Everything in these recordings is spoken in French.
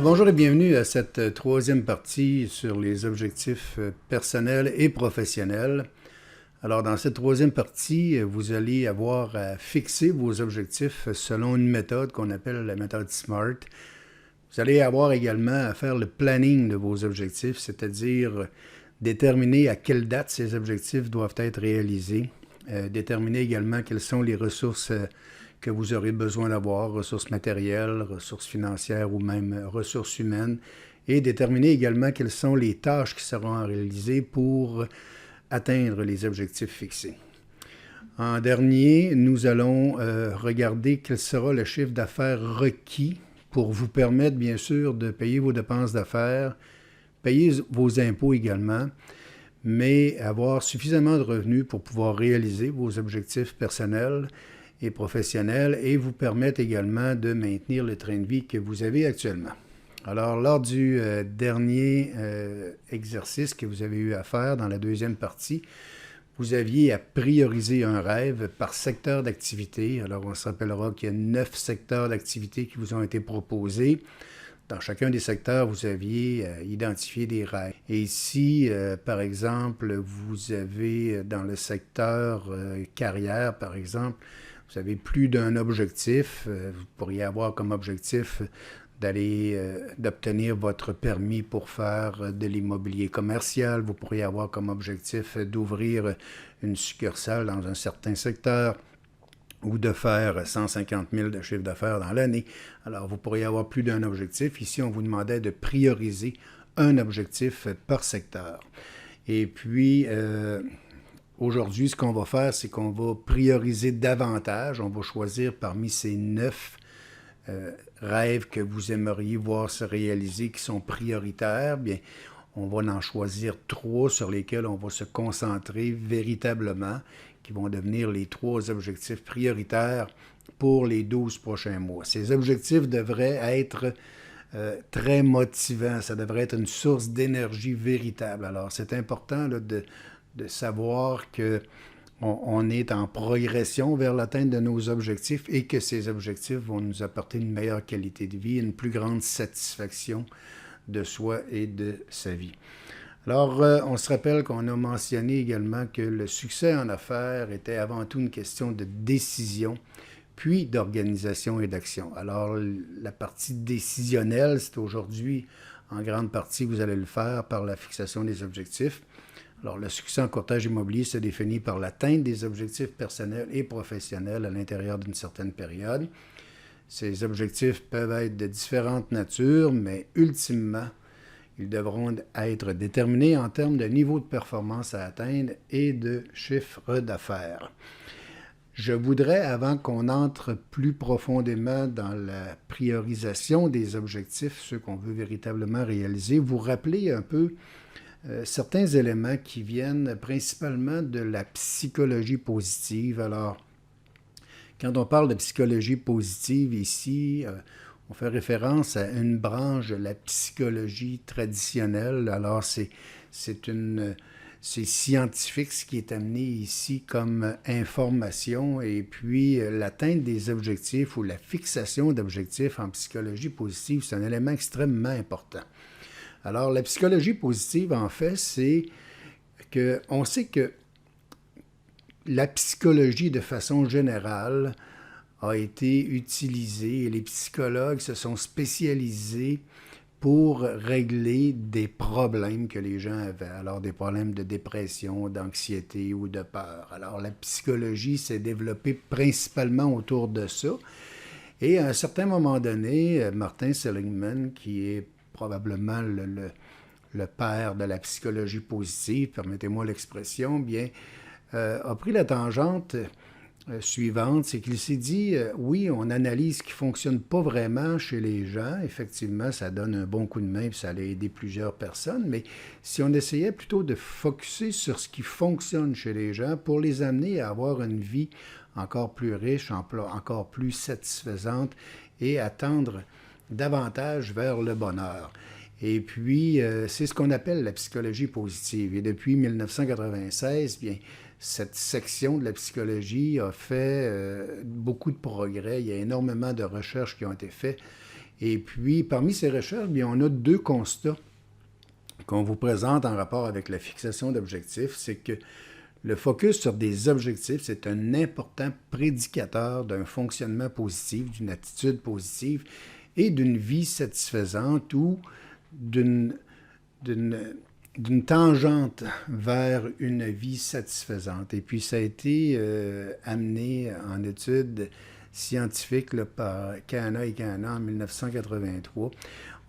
Bonjour et bienvenue à cette troisième partie sur les objectifs personnels et professionnels. Alors, dans cette troisième partie, vous allez avoir à fixer vos objectifs selon une méthode qu'on appelle la méthode SMART. Vous allez avoir également à faire le planning de vos objectifs, c'est-à-dire déterminer à quelle date ces objectifs doivent être réalisés, déterminer également quelles sont les ressources que vous aurez besoin d'avoir, ressources matérielles, ressources financières ou même ressources humaines, et déterminer également quelles sont les tâches qui seront réalisées pour atteindre les objectifs fixés. En dernier, nous allons regarder quel sera le chiffre d'affaires requis pour vous permettre, bien sûr, de payer vos dépenses d'affaires, payer vos impôts également, mais avoir suffisamment de revenus pour pouvoir réaliser vos objectifs personnels et professionnels et vous permettre également de maintenir le train de vie que vous avez actuellement. Alors, lors du dernier exercice que vous avez eu à faire dans la deuxième partie, vous aviez à prioriser un rêve par secteur d'activité. Alors, on se rappellera qu'il y a 9 secteurs d'activité qui vous ont été proposés. Dans chacun des secteurs, vous aviez identifié des rêves. Et ici, par exemple, vous avez dans le secteur carrière, par exemple, vous avez plus d'un objectif. Vous pourriez avoir comme objectif d'obtenir votre permis pour faire de l'immobilier commercial. Vous pourriez avoir comme objectif d'ouvrir une succursale dans un certain secteur ou de faire 150 000 de chiffre d'affaires dans l'année. Alors, vous pourriez avoir plus d'un objectif. Ici, on vous demandait de prioriser un objectif par secteur. Et puis, aujourd'hui, ce qu'on va faire, c'est qu'on va prioriser davantage. On va choisir parmi ces 9 rêves que vous aimeriez voir se réaliser, qui sont prioritaires. Bien, on va en choisir 3 sur lesquels on va se concentrer véritablement, qui vont devenir les 3 objectifs prioritaires pour les 12 prochains mois. Ces objectifs devraient être très motivants. Ça devrait être une source d'énergie véritable. Alors, c'est important là, de savoir qu'on est en progression vers l'atteinte de nos objectifs et que ces objectifs vont nous apporter une meilleure qualité de vie, une plus grande satisfaction de soi et de sa vie. Alors, on se rappelle qu'on a mentionné également que le succès en affaires était avant tout une question de décision, puis d'organisation et d'action. Alors, la partie décisionnelle, c'est aujourd'hui, en grande partie, vous allez le faire par la fixation des objectifs. Alors, le succès en courtage immobilier se définit par l'atteinte des objectifs personnels et professionnels à l'intérieur d'une certaine période. Ces objectifs peuvent être de différentes natures, mais ultimement, ils devront être déterminés en termes de niveau de performance à atteindre et de chiffre d'affaires. Je voudrais, avant qu'on entre plus profondément dans la priorisation des objectifs, ceux qu'on veut véritablement réaliser, vous rappeler un peu certains éléments qui viennent principalement de la psychologie positive. Alors, quand on parle de psychologie positive ici, on fait référence à une branche de la psychologie traditionnelle. Alors, c'est scientifique ce qui est amené ici comme information et puis l'atteinte des objectifs ou la fixation d'objectifs en psychologie positive, c'est un élément extrêmement important. Alors, la psychologie positive, en fait, c'est qu'on sait que la psychologie, de façon générale, a été utilisée et les psychologues se sont spécialisés pour régler des problèmes que les gens avaient. Alors, des problèmes de dépression, d'anxiété ou de peur. Alors, la psychologie s'est développée principalement autour de ça. Et à un certain moment donné, Martin Seligman, qui est probablement le père de la psychologie positive, permettez-moi l'expression, bien, a pris la tangente suivante, c'est qu'il s'est dit, oui, on analyse ce qui ne fonctionne pas vraiment chez les gens, effectivement, ça donne un bon coup de main, puis ça allait aider plusieurs personnes, mais si on essayait plutôt de focusser sur ce qui fonctionne chez les gens pour les amener à avoir une vie encore plus riche, encore plus satisfaisante et à tendre davantage vers le bonheur. Et puis, c'est ce qu'on appelle la psychologie positive. Et depuis 1996, bien, cette section de la psychologie a fait beaucoup de progrès. Il y a énormément de recherches qui ont été faites. Et puis, parmi ces recherches, bien, on a 2 constats qu'on vous présente en rapport avec la fixation d'objectifs. C'est que le focus sur des objectifs, c'est un important prédicateur d'un fonctionnement positif, d'une attitude positive et d'une vie satisfaisante ou d'une tangente vers une vie satisfaisante. Et puis, ça a été amené en études scientifiques là, par Kahana et Kahana en 1983.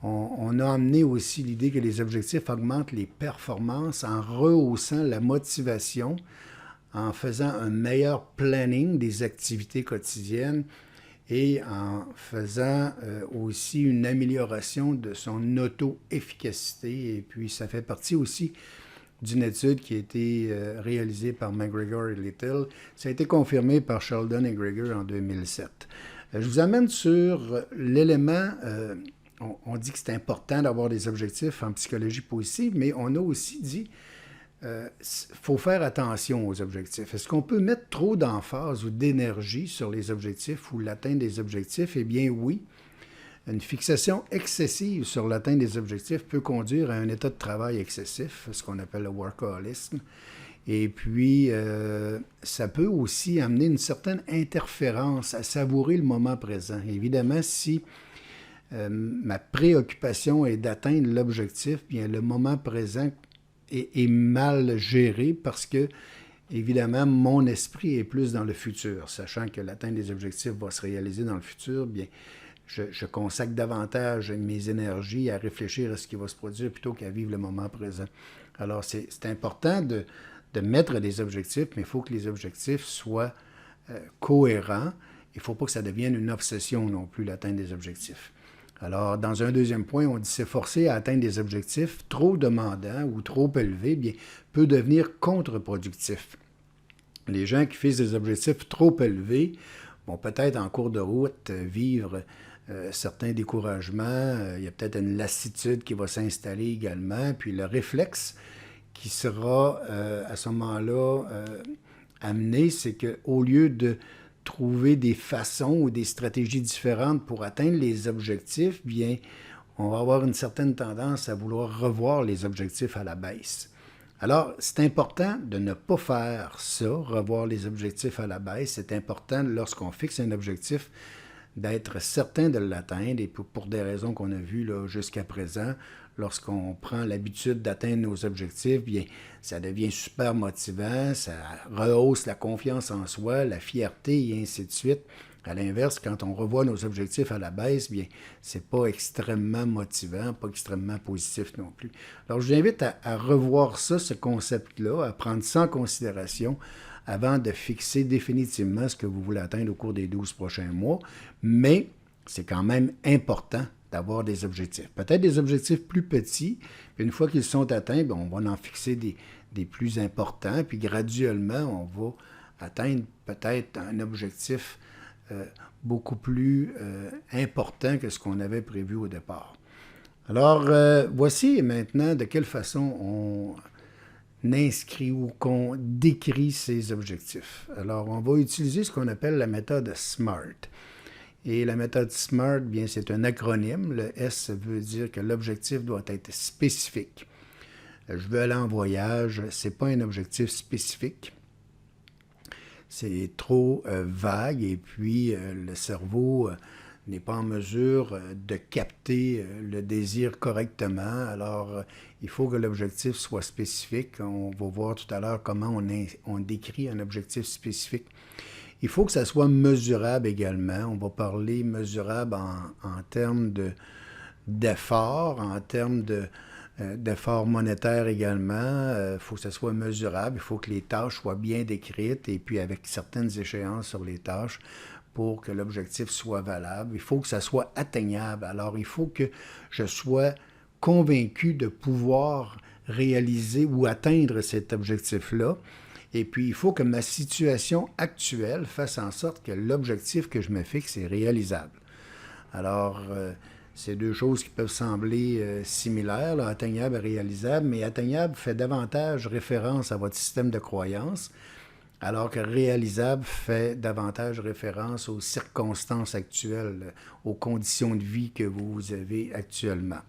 On a amené aussi l'idée que les objectifs augmentent les performances en rehaussant la motivation, en faisant un meilleur planning des activités quotidiennes et en faisant aussi une amélioration de son auto-efficacité. Et puis, ça fait partie aussi d'une étude qui a été réalisée par McGregor et Little. Ça a été confirmé par Sheldon et Greger en 2007. Je vous amène sur l'élément... on dit que c'est important d'avoir des objectifs en psychologie positive, mais on a aussi dit faut faire attention aux objectifs. Est-ce qu'on peut mettre trop d'emphase ou d'énergie sur les objectifs ou l'atteinte des objectifs? Eh bien oui. Une fixation excessive sur l'atteinte des objectifs peut conduire à un état de travail excessif, ce qu'on appelle le workaholisme. Et puis, ça peut aussi amener une certaine interférence à savourer le moment présent. Évidemment, si ma préoccupation est d'atteindre l'objectif, bien le moment présent est mal géré parce que, évidemment, mon esprit est plus dans le futur. Sachant que l'atteinte des objectifs va se réaliser dans le futur, bien, je consacre davantage mes énergies à réfléchir à ce qui va se produire plutôt qu'à vivre le moment présent. Alors, c'est important de mettre des objectifs, mais il faut que les objectifs soient cohérents. Il ne faut pas que ça devienne une obsession non plus, l'atteinte des objectifs. Alors, dans un deuxième point, on dit s'efforcer à atteindre des objectifs trop demandants ou trop élevés, bien, peut devenir contre-productif. Les gens qui fixent des objectifs trop élevés vont peut-être en cours de route vivre certains découragements. Il y a peut-être une lassitude qui va s'installer également. Puis le réflexe qui sera à ce moment-là amené, c'est qu'au lieu de trouver des façons ou des stratégies différentes pour atteindre les objectifs, bien, on va avoir une certaine tendance à vouloir revoir les objectifs à la baisse. Alors, c'est important de ne pas faire ça, revoir les objectifs à la baisse. C'est important, lorsqu'on fixe un objectif, d'être certain de l'atteindre, et pour des raisons qu'on a vues là, jusqu'à présent, lorsqu'on prend l'habitude d'atteindre nos objectifs, bien, ça devient super motivant, ça rehausse la confiance en soi, la fierté et ainsi de suite. À l'inverse, quand on revoit nos objectifs à la baisse, bien, c'est pas extrêmement motivant, pas extrêmement positif non plus. Alors, je vous invite à revoir ça, ce concept-là, à prendre ça en considération avant de fixer définitivement ce que vous voulez atteindre au cours des 12 prochains mois. Mais c'est quand même important d'avoir des objectifs. Peut-être des objectifs plus petits, puis une fois qu'ils sont atteints, bien, on va en fixer des plus importants, puis graduellement, on va atteindre peut-être un objectif beaucoup plus important que ce qu'on avait prévu au départ. Alors, voici maintenant de quelle façon on inscrit ou qu'on décrit ces objectifs. Alors, on va utiliser ce qu'on appelle la méthode SMART. Et la méthode SMART, bien, c'est un acronyme. Le S veut dire que l'objectif doit être spécifique. Je veux aller en voyage, ce n'est pas un objectif spécifique. C'est trop vague et puis le cerveau n'est pas en mesure de capter le désir correctement. Alors, il faut que l'objectif soit spécifique. On va voir tout à l'heure comment on décrit un objectif spécifique. Il faut que ça soit mesurable également. On va parler mesurable en termes d'efforts, en termes d'efforts monétaires également. Il faut que ça soit mesurable. Il faut que les tâches soient bien décrites et puis avec certaines échéances sur les tâches pour que l'objectif soit valable. Il faut que ça soit atteignable. Alors, il faut que je sois convaincu de pouvoir réaliser ou atteindre cet objectif-là. Et puis, il faut que ma situation actuelle fasse en sorte que l'objectif que je me fixe est réalisable. Alors, c'est deux choses qui peuvent sembler similaires, là, atteignable et réalisable, mais atteignable fait davantage référence à votre système de croyance. alors que réalisable fait davantage référence aux circonstances actuelles, aux conditions de vie que vous avez actuellement.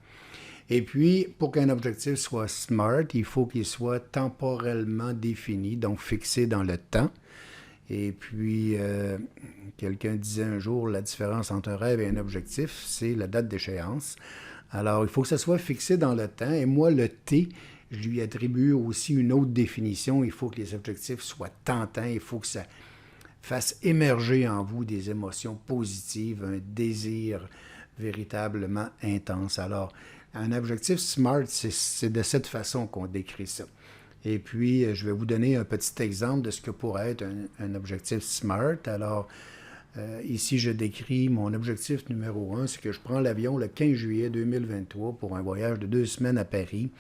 Et puis, pour qu'un objectif soit SMART, il faut qu'il soit temporellement défini, donc fixé dans le temps. Et puis, quelqu'un disait un jour, la différence entre un rêve et un objectif, c'est la date d'échéance. Alors, il faut que ça soit fixé dans le temps. Et moi, le T, je lui attribue aussi une autre définition. Il faut que les objectifs soient tentants. Il faut que ça fasse émerger en vous des émotions positives, un désir véritablement intense. Alors, un objectif SMART, c'est de cette façon qu'on décrit ça. Et puis, je vais vous donner un petit exemple de ce que pourrait être un objectif SMART. Alors, ici, je décris mon objectif numéro 1, c'est que je prends l'avion le 15 juillet 2023 pour un voyage de 2 semaines à Paris.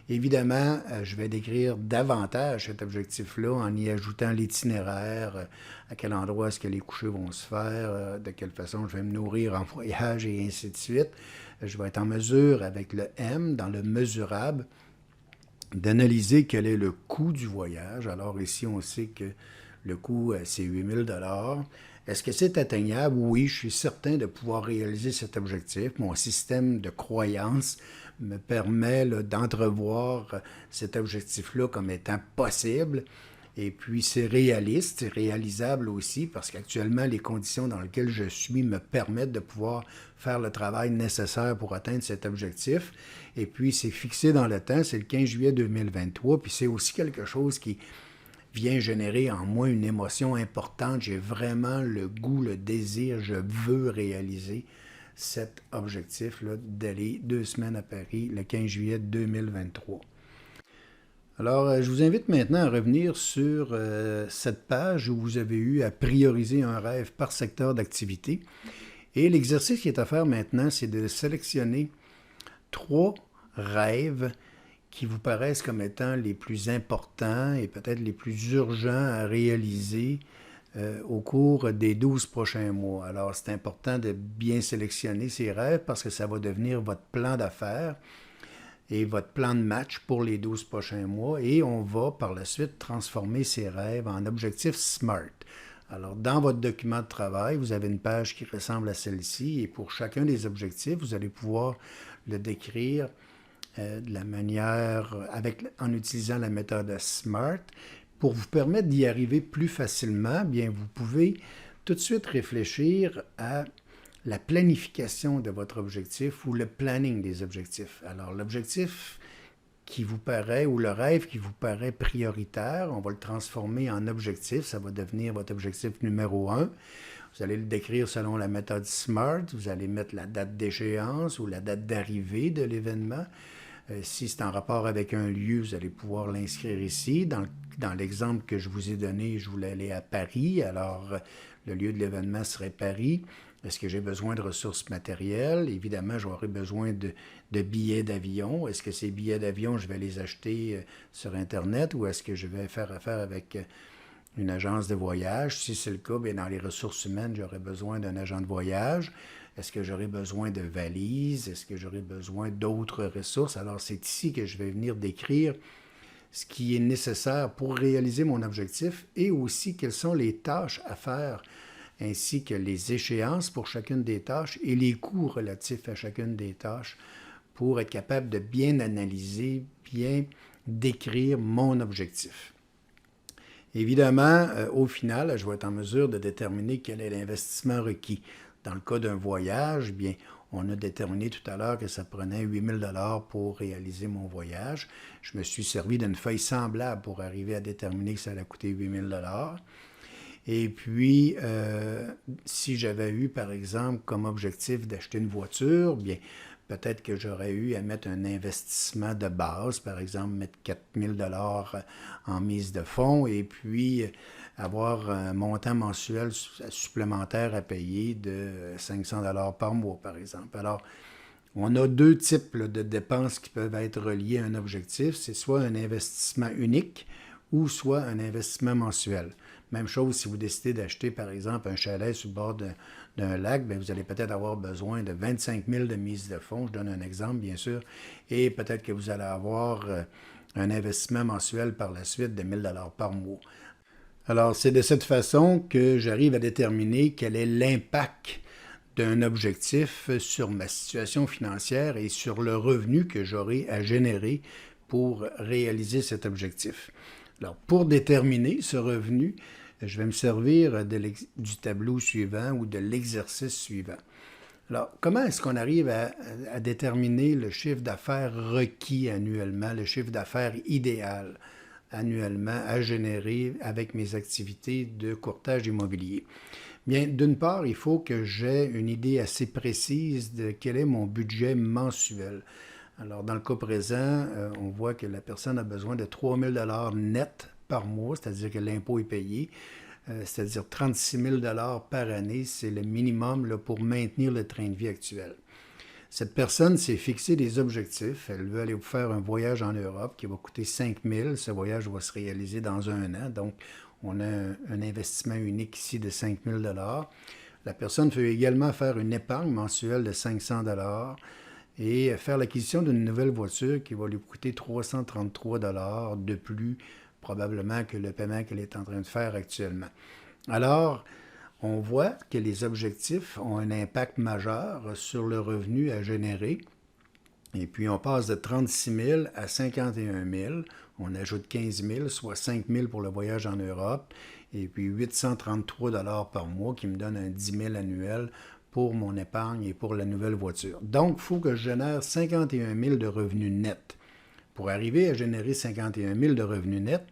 Évidemment, je vais décrire davantage cet objectif-là en y ajoutant l'itinéraire, à quel endroit est-ce que les couchers vont se faire, de quelle façon je vais me nourrir en voyage et ainsi de suite. Je vais être en mesure, avec le M, dans le mesurable, d'analyser quel est le coût du voyage. Alors ici, on sait que le coût, c'est 8 000 $. Est-ce que c'est atteignable? Oui, je suis certain de pouvoir réaliser cet objectif. Mon système de croyance me permet d'entrevoir cet objectif-là comme étant possible. Et puis, c'est réaliste, c'est réalisable aussi, parce qu'actuellement, les conditions dans lesquelles je suis me permettent de pouvoir faire le travail nécessaire pour atteindre cet objectif. Et puis, c'est fixé dans le temps, c'est le 15 juillet 2023, puis c'est aussi quelque chose qui vient générer en moi une émotion importante. J'ai vraiment le goût, le désir, je veux réaliser cet objectif-là d'aller 2 semaines à Paris le 15 juillet 2023. Alors, je vous invite maintenant à revenir sur cette page où vous avez eu à prioriser un rêve par secteur d'activité. Et l'exercice qui est à faire maintenant, c'est de sélectionner 3 rêves qui vous paraissent comme étant les plus importants et peut-être les plus urgents à réaliser au cours des 12 prochains mois. Alors, c'est important de bien sélectionner ces rêves parce que ça va devenir votre plan d'affaires et votre plan de match pour les 12 prochains mois. Et on va par la suite transformer ces rêves en objectifs SMART. Alors, dans votre document de travail, vous avez une page qui ressemble à celle-ci et pour chacun des objectifs, vous allez pouvoir le décrire de la manière, en utilisant la méthode SMART. Pour vous permettre d'y arriver plus facilement, bien, vous pouvez tout de suite réfléchir à la planification de votre objectif ou le planning des objectifs. Alors, l'objectif qui vous paraît ou le rêve qui vous paraît prioritaire, on va le transformer en objectif. Ça va devenir votre objectif numéro 1. Vous allez le décrire selon la méthode SMART. Vous allez mettre la date d'échéance ou la date d'arrivée de l'événement. Si c'est en rapport avec un lieu, vous allez pouvoir l'inscrire ici. Dans l'exemple que je vous ai donné, je voulais aller à Paris. Alors, le lieu de l'événement serait Paris. Est-ce que j'ai besoin de ressources matérielles? Évidemment, j'aurai besoin de billets d'avion. Est-ce que ces billets d'avion, je vais les acheter sur Internet ou est-ce que je vais faire affaire avec une agence de voyage? Si c'est le cas, bien, dans les ressources humaines, j'aurai besoin d'un agent de voyage. Est-ce que j'aurai besoin de valises? Est-ce que j'aurai besoin d'autres ressources? Alors, c'est ici que je vais venir décrire ce qui est nécessaire pour réaliser mon objectif et aussi quelles sont les tâches à faire, ainsi que les échéances pour chacune des tâches et les coûts relatifs à chacune des tâches pour être capable de bien analyser, bien décrire mon objectif. Évidemment, au final, je vais être en mesure de déterminer quel est l'investissement requis. Dans le cas d'un voyage, bien, on a déterminé tout à l'heure que ça prenait 8 000 $ pour réaliser mon voyage. Je me suis servi d'une feuille semblable pour arriver à déterminer que ça allait coûter 8 000 $. Et puis, si j'avais eu, par exemple, comme objectif d'acheter une voiture, bien, peut-être que j'aurais eu à mettre un investissement de base, par exemple, mettre 4 000 $ en mise de fonds et puis avoir un montant mensuel supplémentaire à payer de 500 $ par mois, par exemple. Alors, on a 2 types de dépenses qui peuvent être reliées à un objectif. C'est soit un investissement unique ou soit un investissement mensuel. Même chose si vous décidez d'acheter, par exemple, un chalet sur le bord d'un lac, bien, vous allez peut-être avoir besoin de 25 000 de mise de fonds. Je donne un exemple, bien sûr. Et peut-être que vous allez avoir un investissement mensuel par la suite de 1 000 $ par mois. Alors, c'est de cette façon que j'arrive à déterminer quel est l'impact d'un objectif sur ma situation financière et sur le revenu que j'aurai à générer pour réaliser cet objectif. Alors, pour déterminer ce revenu, je vais me servir du tableau suivant ou de l'exercice suivant. Alors, comment est-ce qu'on arrive à déterminer le chiffre d'affaires requis annuellement, le chiffre d'affaires idéal annuellement à générer avec mes activités de courtage immobilier? Bien, d'une part, il faut que j'aie une idée assez précise de quel est mon budget mensuel. Alors, dans le cas présent, on voit que la personne a besoin de 3 000 net par mois, c'est-à-dire que l'impôt est payé, c'est-à-dire 36 000 par année, c'est le minimum là, pour maintenir le train de vie actuel. Cette personne s'est fixé des objectifs. Elle veut aller faire un voyage en Europe qui va coûter 5 000. Ce voyage va se réaliser dans un an. Donc, on a un investissement unique ici de 5 000 La personne veut également faire une épargne mensuelle de 500 et faire l'acquisition d'une nouvelle voiture qui va lui coûter 333 de plus, probablement que le paiement qu'elle est en train de faire actuellement. Alors, on voit que les objectifs ont un impact majeur sur le revenu à générer. Et puis, on passe de 36 000 à 51 000. On ajoute 15 000, soit 5 000 pour le voyage en Europe. Et puis, 833 par mois qui me donne un 10 000 annuel pour mon épargne et pour la nouvelle voiture. Donc, il faut que je génère 51 000 de revenus nets. Pour arriver à générer 51 000 de revenus nets,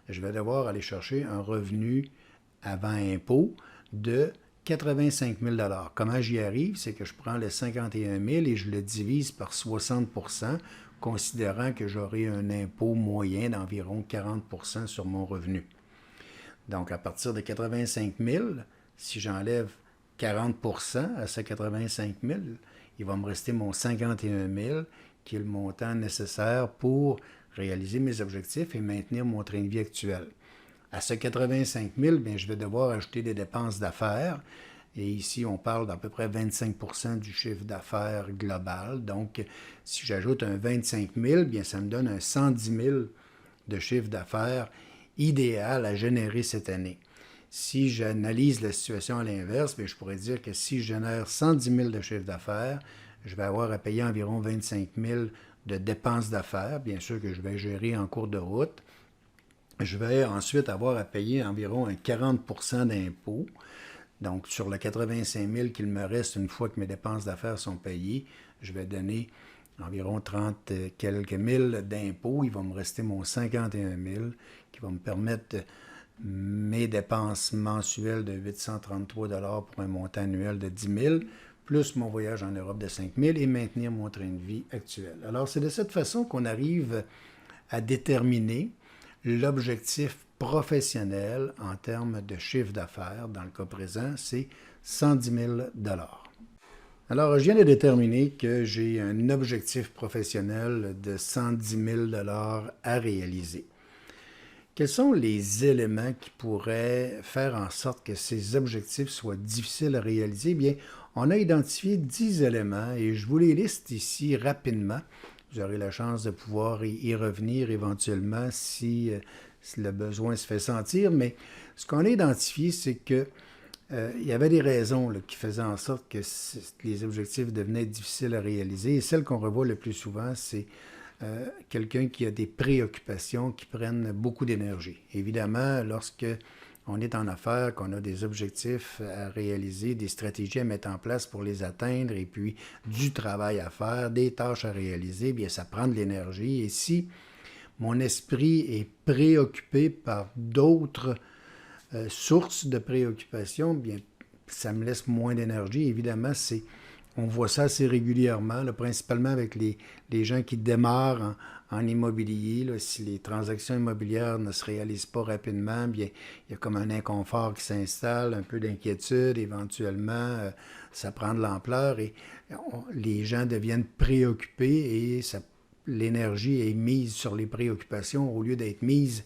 je vais devoir aller chercher un revenu avant impôt de 85 000 Comment j'y arrive? C'est que je prends le 51 000 et je le divise par 60 considérant que j'aurai un impôt moyen d'environ 40 sur mon revenu. Donc, à partir de 85 000, si j'enlève 40 à ce 85 000, il va me rester mon 51 000, qui est le montant nécessaire pour réaliser mes objectifs et maintenir mon train de vie actuel. À ce 85 000, bien, je vais devoir ajouter des dépenses d'affaires. Et ici, on parle d'à peu près 25 du chiffre d'affaires global. Donc, si j'ajoute un 25 000, bien, ça me donne un 110 000 de chiffre d'affaires idéal à générer cette année. Si j'analyse la situation à l'inverse, bien, je pourrais dire que si je génère 110 000 de chiffre d'affaires, je vais avoir à payer environ 25 000 de dépenses d'affaires, bien sûr que je vais gérer en cours de route. Je vais ensuite avoir à payer environ un 40 d'impôts. Donc, sur le 85 000 qu'il me reste une fois que mes dépenses d'affaires sont payées, je vais donner environ 30 quelques mille d'impôts. Il va me rester mon 51 000 qui va me permettre mes dépenses mensuelles de 833 pour un montant annuel de 10 000, plus mon voyage en Europe de 5 000 et maintenir mon train de vie actuel. Alors, c'est de cette façon qu'on arrive à déterminer l'objectif professionnel en termes de chiffre d'affaires. Dans le cas présent, c'est 110 000 Alors, je viens de déterminer que j'ai un objectif professionnel de 110 000 à réaliser. Quels sont les éléments qui pourraient faire en sorte que ces objectifs soient difficiles à réaliser? Bien, on a identifié 10 éléments et je vous les liste ici rapidement. Vous aurez la chance de pouvoir y revenir éventuellement si le besoin se fait sentir. Mais ce qu'on a identifié, c'est que il y avait des raisons là, qui faisaient en sorte que les objectifs devenaient difficiles à réaliser. Et celle qu'on revoit le plus souvent, c'est quelqu'un qui a des préoccupations qui prennent beaucoup d'énergie. Évidemment, lorsque on est en affaires, qu'on a des objectifs à réaliser, des stratégies à mettre en place pour les atteindre, et puis du travail à faire, des tâches à réaliser, bien ça prend de l'énergie. Et si mon esprit est préoccupé par d'autres sources de préoccupation, bien ça me laisse moins d'énergie. Évidemment, on voit ça assez régulièrement, là, principalement avec les gens qui démarrent en immobilier. Là, si les transactions immobilières ne se réalisent pas rapidement, bien, il y a comme un inconfort qui s'installe, un peu d'inquiétude, éventuellement, ça prend de l'ampleur et les gens deviennent préoccupés et l'énergie est mise sur les préoccupations au lieu d'être mise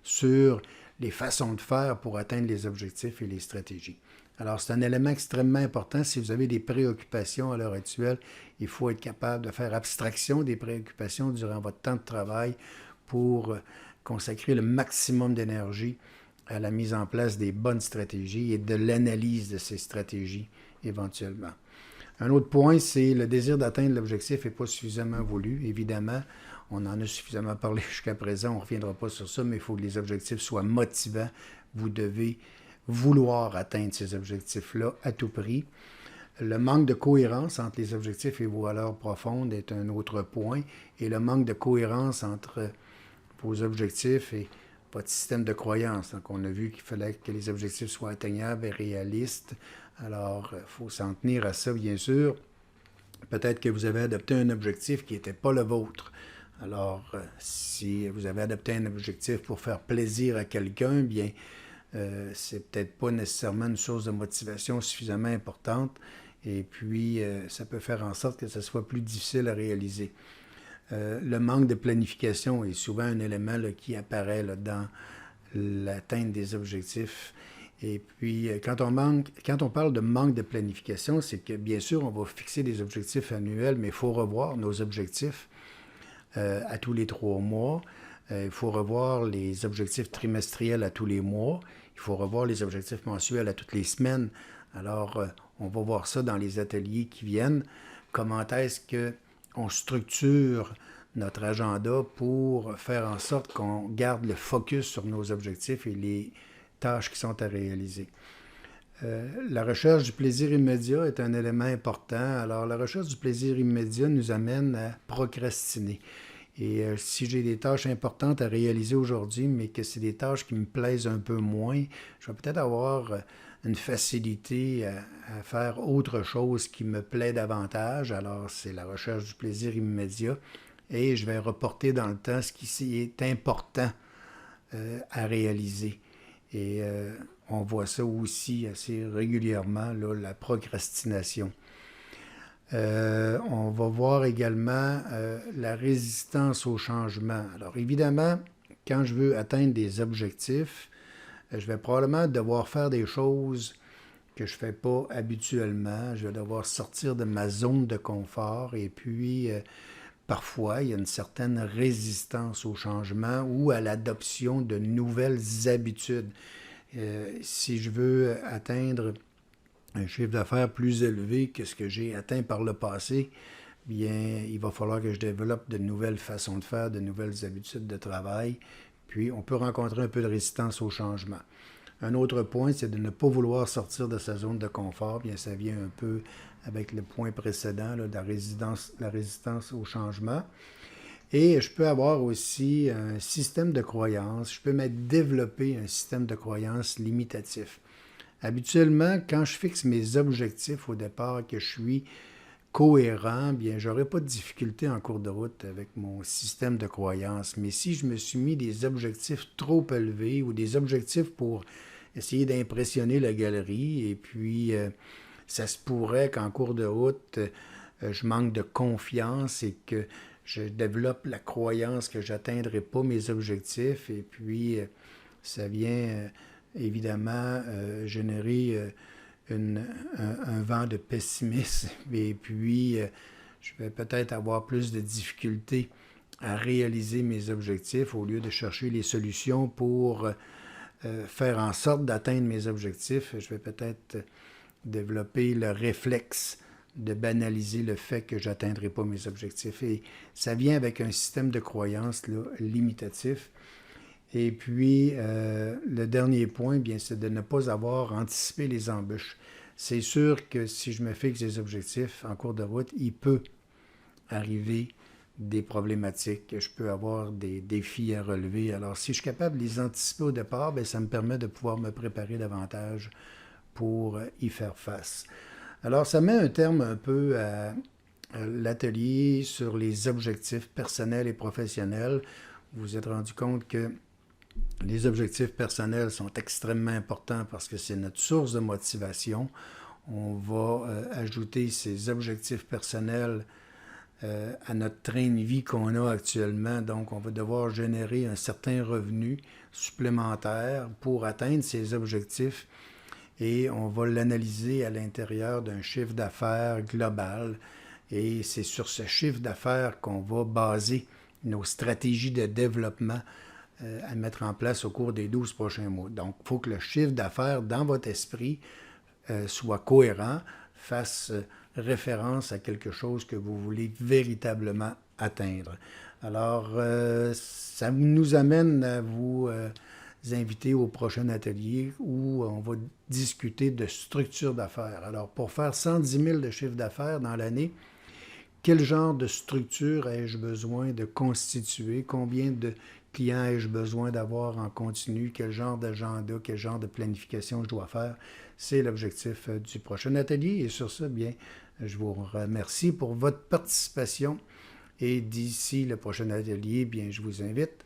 sur les façons de faire pour atteindre les objectifs et les stratégies. Alors, c'est un élément extrêmement important. Si vous avez des préoccupations à l'heure actuelle, il faut être capable de faire abstraction des préoccupations durant votre temps de travail pour consacrer le maximum d'énergie à la mise en place des bonnes stratégies et de l'analyse de ces stratégies éventuellement. Un autre point, c'est le désir d'atteindre l'objectif n'est pas suffisamment voulu. Évidemment, on en a suffisamment parlé jusqu'à présent, on ne reviendra pas sur ça, mais il faut que les objectifs soient motivants. Vous devez vouloir atteindre ces objectifs-là à tout prix. Le manque de cohérence entre les objectifs et vos valeurs profondes est un autre point. Et le manque de cohérence entre vos objectifs et votre système de croyance. Donc, on a vu qu'il fallait que les objectifs soient atteignables et réalistes. Alors, il faut s'en tenir à ça, bien sûr. Peut-être que vous avez adopté un objectif qui n'était pas le vôtre. Alors, si vous avez adopté un objectif pour faire plaisir à quelqu'un, bien, c'est peut-être pas nécessairement une source de motivation suffisamment importante. Et puis, ça peut faire en sorte que ce soit plus difficile à réaliser. Le manque de planification est souvent un élément là, qui apparaît là, dans l'atteinte des objectifs. Et puis, quand on parle de manque de planification, c'est que bien sûr, on va fixer des objectifs annuels, mais il faut revoir nos objectifs à tous les 3 mois. Il faut revoir les objectifs trimestriels à tous les mois. Il faut revoir les objectifs mensuels à toutes les semaines. Alors, on va voir ça dans les ateliers qui viennent. Comment est-ce qu'on structure notre agenda pour faire en sorte qu'on garde le focus sur nos objectifs et les tâches qui sont à réaliser. La recherche du plaisir immédiat est un élément important. Alors, la recherche du plaisir immédiat nous amène à procrastiner. Et si j'ai des tâches importantes à réaliser aujourd'hui, mais que c'est des tâches qui me plaisent un peu moins, je vais peut-être avoir une facilité à faire autre chose qui me plaît davantage. Alors, c'est la recherche du plaisir immédiat. Et je vais reporter dans le temps ce qui est important à réaliser. Et on voit ça aussi assez régulièrement, là, la procrastination. On va voir également la résistance au changement. Alors évidemment, quand je veux atteindre des objectifs, je vais probablement devoir faire des choses que je ne fais pas habituellement. Je vais devoir sortir de ma zone de confort et puis parfois, il y a une certaine résistance au changement ou à l'adoption de nouvelles habitudes. Si je veux atteindre un chiffre d'affaires plus élevé que ce que j'ai atteint par le passé, bien, il va falloir que je développe de nouvelles façons de faire, de nouvelles habitudes de travail. Puis, on peut rencontrer un peu de résistance au changement. Un autre point, c'est de ne pas vouloir sortir de sa zone de confort. Bien, ça vient un peu avec le point précédent là, de la résistance au changement. Et je peux avoir aussi un système de croyances. Je peux même développer un système de croyances limitatif. Habituellement, quand je fixe mes objectifs au départ, que je suis cohérent, bien, je n'aurai pas de difficulté en cours de route avec mon système de croyances. Mais si je me suis mis des objectifs trop élevés ou des objectifs pour essayer d'impressionner la galerie, et puis ça se pourrait qu'en cours de route, je manque de confiance et que je développe la croyance que je n'atteindrai pas mes objectifs, et puis ça vient évidemment générer un vent de pessimisme, et puis je vais peut-être avoir plus de difficultés à réaliser mes objectifs au lieu de chercher les solutions pour faire en sorte d'atteindre mes objectifs. Je vais peut-être développer le réflexe de banaliser le fait que je n'atteindrai pas mes objectifs. Et ça vient avec un système de croyances là, limitatif. Et puis, le dernier point, bien, c'est de ne pas avoir anticipé les embûches. C'est sûr que si je me fixe des objectifs en cours de route, il peut arriver des problématiques, je peux avoir des défis à relever. Alors, si je suis capable de les anticiper au départ, bien, ça me permet de pouvoir me préparer davantage pour y faire face. Alors, ça met un terme un peu à l'atelier sur les objectifs personnels et professionnels. Vous vous êtes rendu compte que les objectifs personnels sont extrêmement importants parce que c'est notre source de motivation. On va ajouter ces objectifs personnels à notre train de vie qu'on a actuellement. Donc, on va devoir générer un certain revenu supplémentaire pour atteindre ces objectifs et on va l'analyser à l'intérieur d'un chiffre d'affaires global. Et c'est sur ce chiffre d'affaires qu'on va baser nos stratégies de développement à mettre en place au cours des 12 prochains mois. Donc, il faut que le chiffre d'affaires dans votre esprit soit cohérent, fasse référence à quelque chose que vous voulez véritablement atteindre. Alors, ça nous amène à vous inviter au prochain atelier où on va discuter de structure d'affaires. Alors, pour faire 110 000 de chiffre d'affaires dans l'année, quel genre de structure ai-je besoin de constituer? Combien de clients ai-je besoin d'avoir en continu? Quel genre d'agenda, quel genre de planification je dois faire? C'est l'objectif du prochain atelier. Et sur ce, bien, je vous remercie pour votre participation. Et d'ici le prochain atelier, bien, je vous invite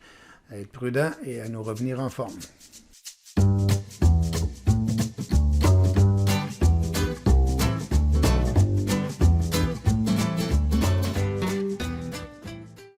à être prudent et à nous revenir en forme.